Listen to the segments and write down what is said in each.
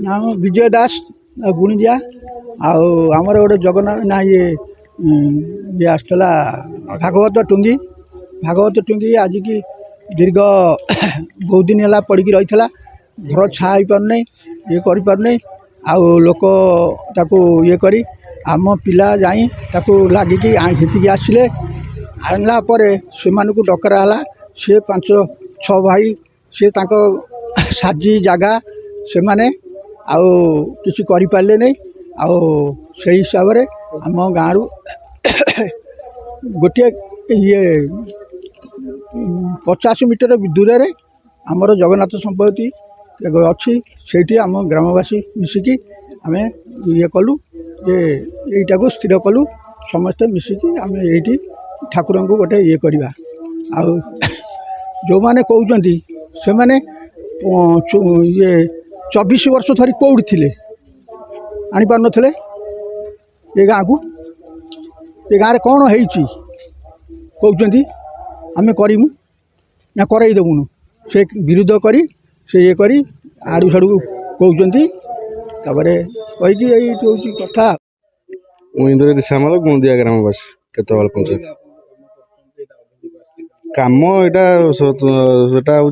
नाम विजय दास गुणिजिया आमर गोटे जगन्नाथ ना ये आसला भागवत टुंगी आज की दीर्घ बहुत दिन है पड़ी रही घर छा पारना ये कर लोक ताकू ये करी आम पिला जाई ताकू लगिकी घितिकी आसिले आणला से डकरा है सी 5-6 भाई सी साजी जगह से माने आउ किसी करि पारले नहीं आउ से हिसाब से आम गाँव गोटे ये 50 मीटर दूर रे आमर जगन्नाथ संपत्ति अच्छी से आम ग्रामवासी मिसिकी आम ये कलु जे यहीटा को स्थिर कलु समस्ते मिसिकी आम ये ठाकुर को गोटे ये करवा आउ जो माने कहते से माने ये 24 वर्ष धरी कौड़ी थे आनी पार नथिले ये गाँव को ये गाँव कौन कहते आम करूँ ना करईदेबुनु से विरोध करी से ये करी आड़ू साड़ू कहते कहीकि यही हूँ कथा। इंद्रजित श्यामल गुंदिया ग्रामवासी केतवाल पंचायत काम यहाँ हूँ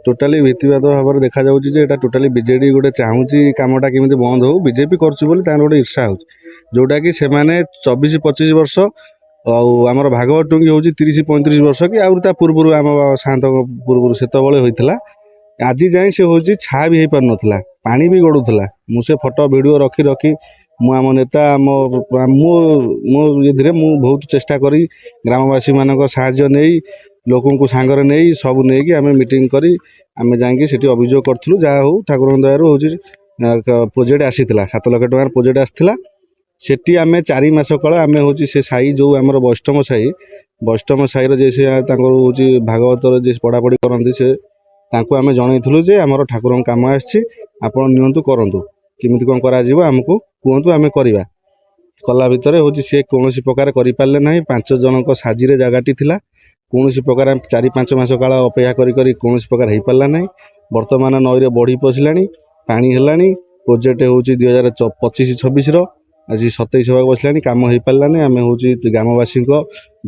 टोटाली भित्तिवाद भाव में देखा जाता टोटाली बीजेडी गोटे चाहूँगी कमटा केमी बंद हो बीजेपी कर गोटे ईर्षा हो जोटा कि से 24-25 वर्ष आमर भागवत टुंगी हूँ 30-35 वर्ष कि आउरी पूर्व आम सात पूर्व से होता आज जाए से हूँ छा भी हो पार नाला पा भी गड़ूला मुझे फोटो वीडियो रखी रखी आम नेता मो ये बहुत चेष्टा करी ग्रामवासी मान साहाय्य नहीं लोक सांगरे नहीं सब नहीं आम मीटिंग करी आम जाकि अभियोग करूँ जहाँ हो ठाकुर दयार हूँ प्रोजेक्ट आसी 7 लाख टकर प्रोजेक्ट आसाला सेठी आम 4 मास काल आम हूँ से साई जो आम वैष्णव साई जैसे हूँ भागवतर जे पढ़ापढ़ी करती से आम जनईलु जे आम ठाकुर कम आसपु करूँ किमिति कौन करमको कहतु आम करवा कला भितर हूँ सी कौन प्रकार करें ना 5 जन साजी जगटी थी कौन प्रकार 4-5 मास काल अपेक्षा कौन प्रकार हो पारा ना बर्तमान नईरे बढ़ी पशिला पानी है प्रोजेक्ट हूँ 2025-26 आज 27 होगा बसला कम हो पारा ना आम हूँ ग्रामवासी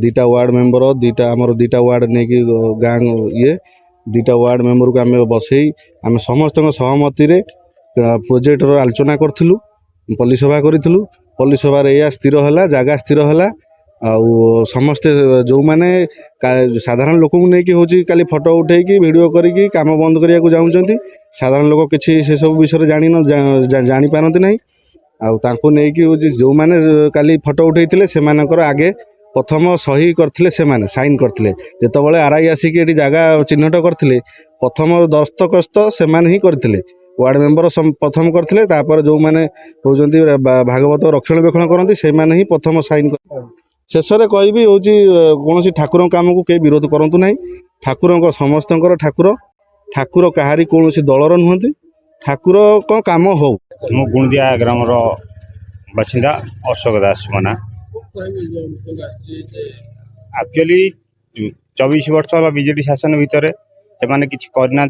2टा वार्ड मेंबर 2टा वार्ड नहीं गाँ ये 2टा वार्ड मेंबर को आम बसई आम समस्त सहमति प्रोजेक्टर आलोचना करूँ पल्ली सभा करूँ पल्ली सभा या स्थिर है जगह स्थिर है आउ समस्ते जो मैंने साधारण लोक नहीं हूँ खाली फोटो उठे वीडियो करी काम बंद करने को चाहते साधारण लोक किसी से सब विषय जापारती ना आउ नहीं हूँ जो मैंने काली फोटो उठे से आगे प्रथम सही करते साइन करते जिते आरआई आसिक जगह चिन्हट करते प्रथम दस्तखत से ही करते वार्ड मेंबर प्रथम करते जो मैंने हूँ भागवत रक्षणाबेक्षण करती से ही प्रथम साइन शेष में कहि हूँ कौन ठाकुर कम को कई विरोध करूँ ना ठाकुर समस्त ठाकुर ठाकुर कहारी कौन दलर नुहति ठाकुर कम हो मो गुणदिया ग्राम बासिंदा अशोक दास मना एक्चुअली 24 वर्ष बीजेडी शासन भितर से किसी करना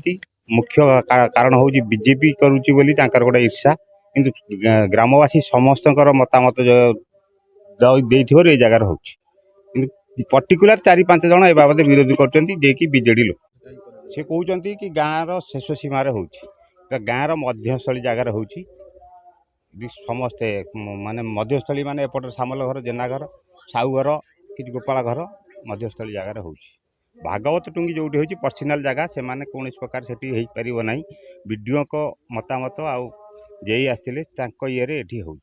मुख्य कारण हूँ बीजेपी करुच्ची गोटे ईर्षा किंतु ग्रामवासी समस्त मतामत ये जगार हो पर्टिकुलर 4-5 जन ए बाबद विरोध कर बीजेडी लोक से कहते कि गाँव शेष सीमार हो गाँव मध्यस्थली जगार हो समस्ते माने मध्यस्थली माने एपटर सामल घर जेना घर साहू घर कि गोपाल घर मध्यस्थली जगार हो भागवत टुंगी जो हूँ पर्सनाल जगह से माने कौन प्रकार से पार ना वीडियो को मतामत आउ जे आसते ये हो।